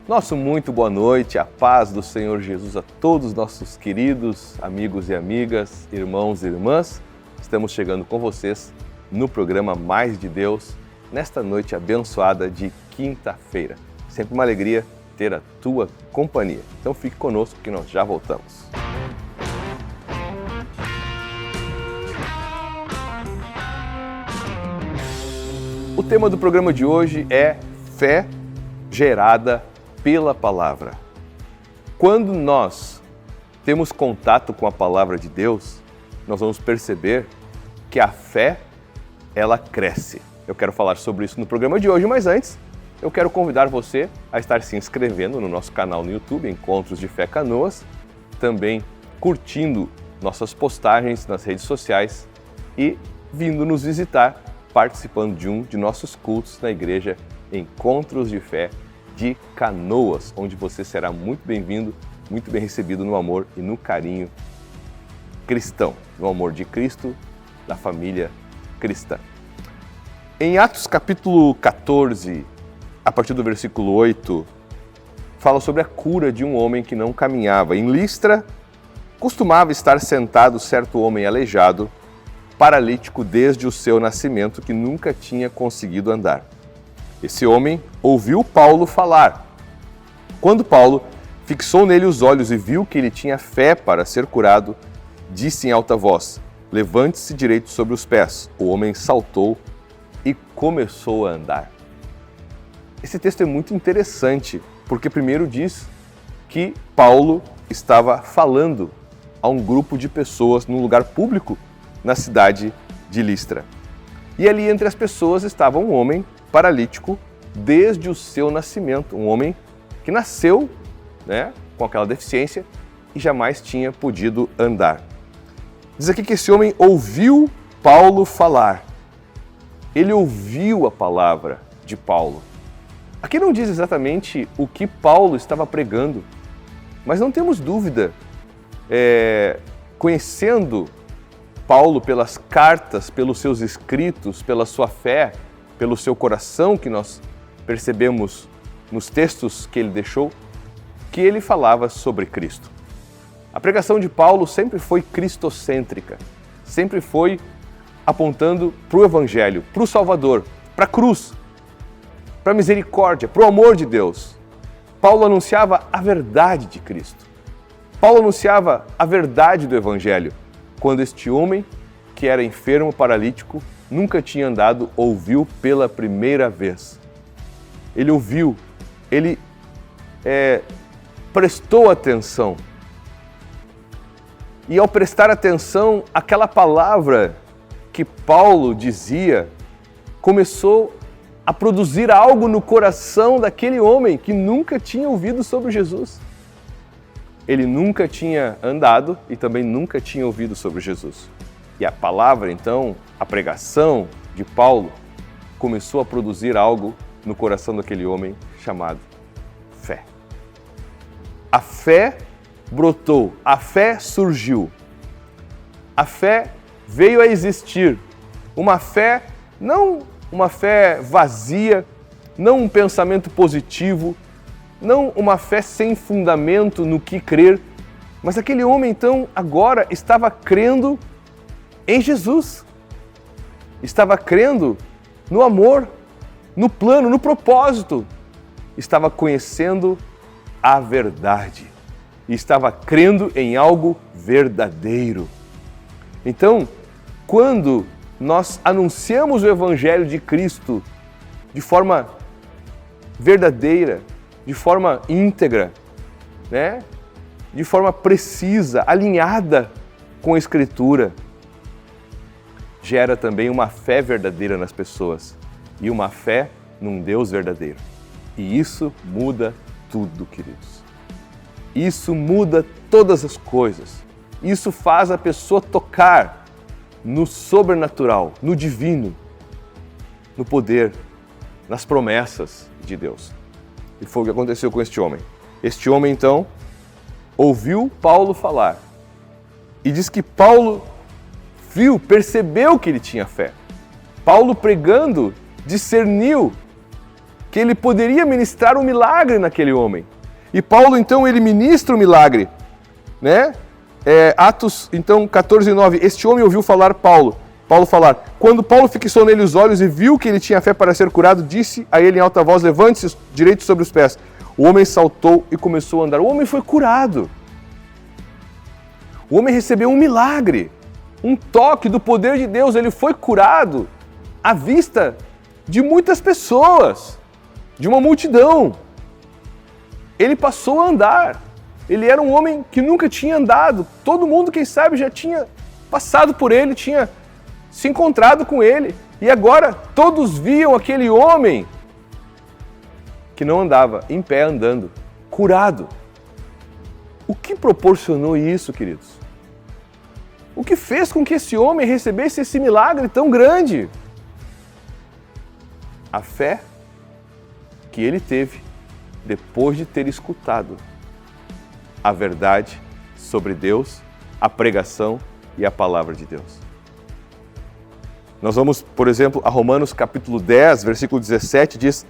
Nosso muito boa noite, a paz do Senhor Jesus a todos os nossos queridos amigos e amigas, irmãos e irmãs. Estamos chegando com vocês no programa Mais de Deus, nesta noite abençoada de quinta-feira. Sempre uma alegria ter a tua companhia. Então fique conosco que nós já voltamos. O tema do programa de hoje é fé gerada pela palavra. Quando nós temos contato com a palavra de Deus, nós vamos perceber que a fé, ela cresce. Eu quero falar sobre isso no programa de hoje, mas antes, eu quero convidar você a estar se inscrevendo no nosso canal no YouTube, Encontros de Fé Canoas, também curtindo nossas postagens nas redes sociais e vindo nos visitar, participando de um de nossos cultos na igreja Encontros de Fé de Canoas, onde você será muito bem-vindo, muito bem recebido no amor e no carinho cristão, no amor de Cristo, da família cristã. Em Atos capítulo 14, a partir do versículo 8, fala sobre a cura de um homem que não caminhava. Em Listra, costumava estar sentado certo homem aleijado, paralítico desde o seu nascimento, que nunca tinha conseguido andar. Esse homem ouviu Paulo falar. Quando Paulo fixou nele os olhos e viu que ele tinha fé para ser curado, disse em alta voz: "Levante-se direito sobre os pés." O homem saltou e começou a andar. Esse texto é muito interessante, porque primeiro diz que Paulo estava falando a um grupo de pessoas num lugar público na cidade de Listra. E ali entre as pessoas estava um homem paralítico desde o seu nascimento, um homem que nasceu, com aquela deficiência e jamais tinha podido andar. Diz aqui que esse homem ouviu Paulo falar. Ele ouviu a palavra de Paulo. Aqui não diz exatamente o que Paulo estava pregando, mas não temos dúvida, conhecendo Paulo pelas cartas, pelos seus escritos, pela sua fé, pelo seu coração, que nós percebemos nos textos que ele deixou, que ele falava sobre Cristo. A pregação de Paulo sempre foi cristocêntrica, sempre foi apontando para o Evangelho, para o Salvador, para a cruz, para a misericórdia, para o amor de Deus. Paulo anunciava a verdade de Cristo. Paulo anunciava a verdade do Evangelho, quando este homem, que era enfermo, paralítico, nunca tinha andado, ouviu pela primeira vez. Ele ouviu, ele prestou atenção. E ao prestar atenção, aquela palavra que Paulo dizia começou a produzir algo no coração daquele homem que nunca tinha ouvido sobre Jesus. Ele nunca tinha andado e também nunca tinha ouvido sobre Jesus. E a palavra, então, a pregação de Paulo começou a produzir algo no coração daquele homem chamado fé. A fé brotou, a fé surgiu. A fé veio a existir. Uma fé, não uma fé vazia, não um pensamento positivo, não uma fé sem fundamento no que crer, mas aquele homem, então, agora estava crendo em Jesus. Estava crendo no amor, no plano, no propósito. Estava conhecendo a verdade. E estava crendo em algo verdadeiro. Então, quando nós anunciamos o Evangelho de Cristo de forma verdadeira, de forma íntegra, de forma precisa, alinhada com a Escritura, gera também uma fé verdadeira nas pessoas e uma fé num Deus verdadeiro. E isso muda tudo, queridos. Isso muda todas as coisas. Isso faz a pessoa tocar no sobrenatural, no divino, no poder, nas promessas de Deus. E foi o que aconteceu com este homem. Este homem, então, ouviu Paulo falar. E diz que Paulo percebeu que ele tinha fé. Paulo pregando, discerniu que ele poderia ministrar um milagre naquele homem. E Paulo, então, ele ministra o milagre, né? Atos, então, 14:9. Este homem ouviu falar Paulo falar. Quando Paulo fixou nele os olhos e viu que ele tinha fé para ser curado, disse a ele em alta voz: levante-se direito sobre os pés. O homem saltou e começou a andar. O homem foi curado. O homem recebeu um milagre, um toque do poder de Deus. Ele foi curado à vista de muitas pessoas, de uma multidão. Ele passou a andar. Ele era um homem que nunca tinha andado. Todo mundo, quem sabe, já tinha passado por ele, tinha se encontrado com ele. E agora todos viam aquele homem que não andava, em pé andando, curado. O que proporcionou isso, queridos? O que fez com que esse homem recebesse esse milagre tão grande? A fé que ele teve depois de ter escutado a verdade sobre Deus, a pregação e a palavra de Deus. Nós vamos, por exemplo, a Romanos capítulo 10, versículo 17, diz: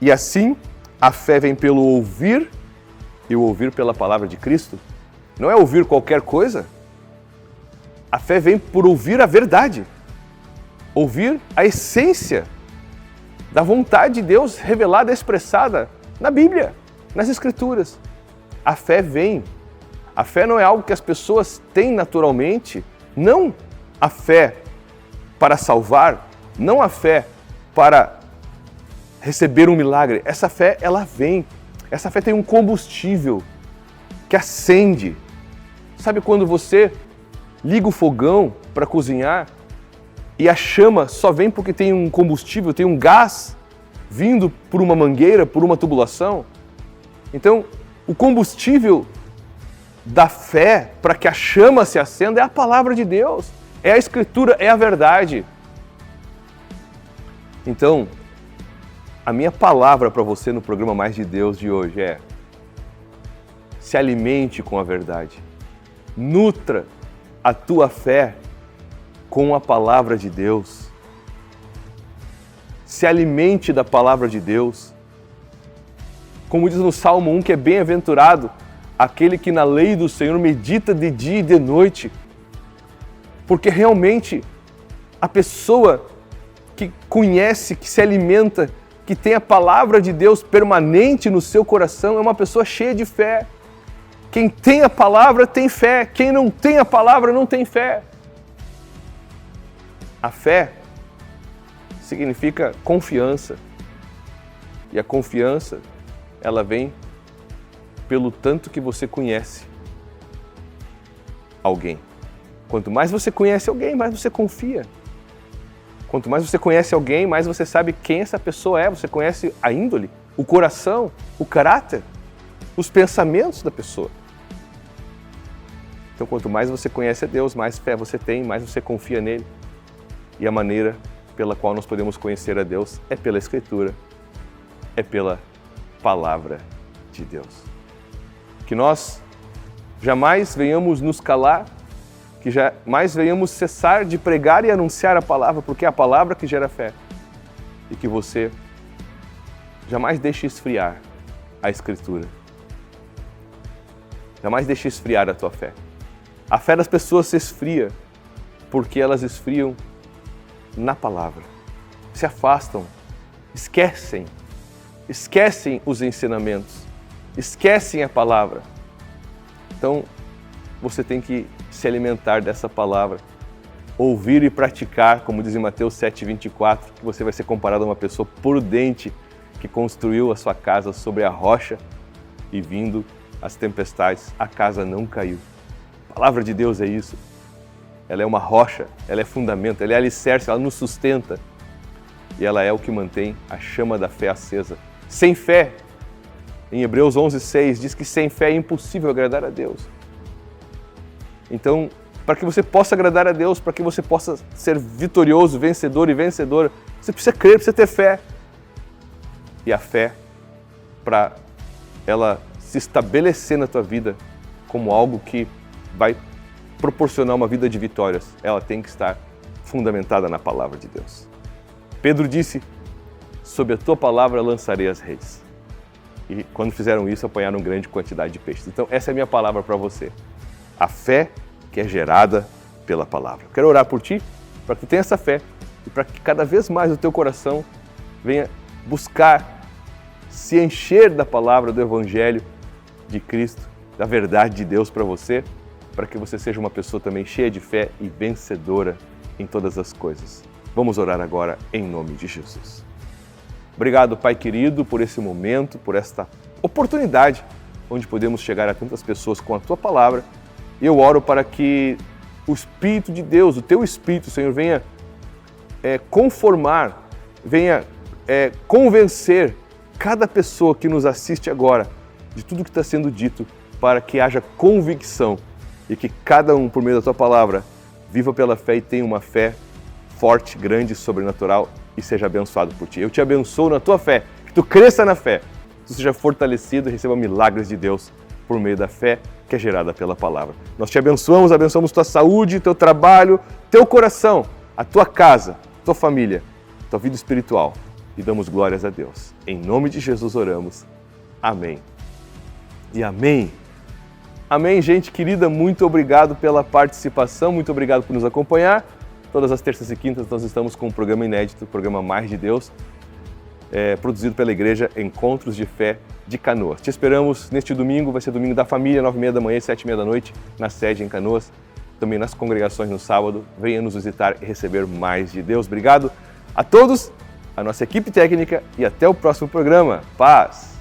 e assim a fé vem pelo ouvir e o ouvir pela palavra de Cristo. Não é ouvir qualquer coisa. A fé vem por ouvir a verdade, ouvir a essência da vontade de Deus revelada, expressada na Bíblia, nas Escrituras. A fé vem. A fé não é algo que as pessoas têm naturalmente. Não a fé para salvar, não a fé para receber um milagre. Essa fé, ela vem. Essa fé tem um combustível que acende. Sabe quando você liga o fogão para cozinhar e a chama só vem porque tem um combustível, tem um gás vindo por uma mangueira, por uma tubulação? Então, o combustível da fé para que a chama se acenda é a palavra de Deus, é a Escritura, é a verdade. Então, a minha palavra para você no programa Mais de Deus de hoje é: se alimente com a verdade. Nutra a tua fé com a palavra de Deus. Se alimente da palavra de Deus. Como diz no Salmo 1, que é bem-aventurado aquele que na lei do Senhor medita de dia e de noite. Porque realmente a pessoa que conhece, que se alimenta, que tem a palavra de Deus permanente no seu coração, é uma pessoa cheia de fé. Quem tem a palavra tem fé, quem não tem a palavra não tem fé. A fé significa confiança. E a confiança, ela vem pelo tanto que você conhece alguém. Quanto mais você conhece alguém, mais você confia. Quanto mais você conhece alguém, mais você sabe quem essa pessoa é. Você conhece a índole, o coração, o caráter, os pensamentos da pessoa. Então, quanto mais você conhece a Deus, mais fé você tem, mais você confia nele. E a maneira pela qual nós podemos conhecer a Deus é pela Escritura, é pela palavra de Deus. Que nós jamais venhamos nos calar, que jamais venhamos cessar de pregar e anunciar a palavra, porque é a palavra que gera fé. E que você jamais deixe esfriar a Escritura. Jamais deixe esfriar a tua fé. A fé das pessoas se esfria porque elas esfriam na palavra. Se afastam, esquecem os ensinamentos, esquecem a palavra. Então, você tem que se alimentar dessa palavra, ouvir e praticar, como diz em Mateus 7,24, que você vai ser comparado a uma pessoa prudente que construiu a sua casa sobre a rocha e vindo as tempestades, a casa não caiu. A palavra de Deus é isso. Ela é uma rocha, ela é fundamento, ela é alicerce, ela nos sustenta. E ela é o que mantém a chama da fé acesa. Sem fé, em Hebreus 11,6, diz que sem fé é impossível agradar a Deus. Então, para que você possa agradar a Deus, para que você possa ser vitorioso, vencedor e vencedora, você precisa crer, precisa ter fé. E a fé, para ela se estabelecer na tua vida como algo que vai proporcionar uma vida de vitórias, ela tem que estar fundamentada na palavra de Deus. Pedro disse: sob a tua palavra lançarei as redes. E quando fizeram isso, apanharam grande quantidade de peixes. Então essa é a minha palavra para você. A fé que é gerada pela palavra. Eu quero orar por ti, para que tu tenha essa fé e para que cada vez mais o teu coração venha buscar se encher da palavra do Evangelho de Cristo, da verdade de Deus para você, para que você seja uma pessoa também cheia de fé e vencedora em todas as coisas. Vamos orar agora em nome de Jesus. Obrigado, Pai querido, por esse momento, por esta oportunidade onde podemos chegar a tantas pessoas com a Tua palavra. E eu oro para que o Espírito de Deus, o Teu Espírito, Senhor, venha conformar, venha convencer cada pessoa que nos assiste agora de tudo que está sendo dito, para que haja convicção e que cada um, por meio da Tua palavra, viva pela fé e tenha uma fé forte, grande, sobrenatural e seja abençoado por Ti. Eu te abençoo na Tua fé, que Tu cresça na fé, que Tu seja fortalecido e receba milagres de Deus por meio da fé que é gerada pela palavra. Nós Te abençoamos Tua saúde, Teu trabalho, Teu coração, a Tua casa, Tua família, Tua vida espiritual e damos glórias a Deus. Em nome de Jesus oramos. Amém. E amém. Amém, gente querida, muito obrigado pela participação, muito obrigado por nos acompanhar. Todas as terças e quintas nós estamos com um programa inédito, o programa Mais de Deus, produzido pela Igreja Encontros de Fé de Canoas. Te esperamos neste domingo, vai ser domingo da família, 9h30 da manhã e 7h30 da noite, na sede em Canoas, também nas congregações no sábado. Venha nos visitar e receber mais de Deus. Obrigado a todos, a nossa equipe técnica e até o próximo programa. Paz!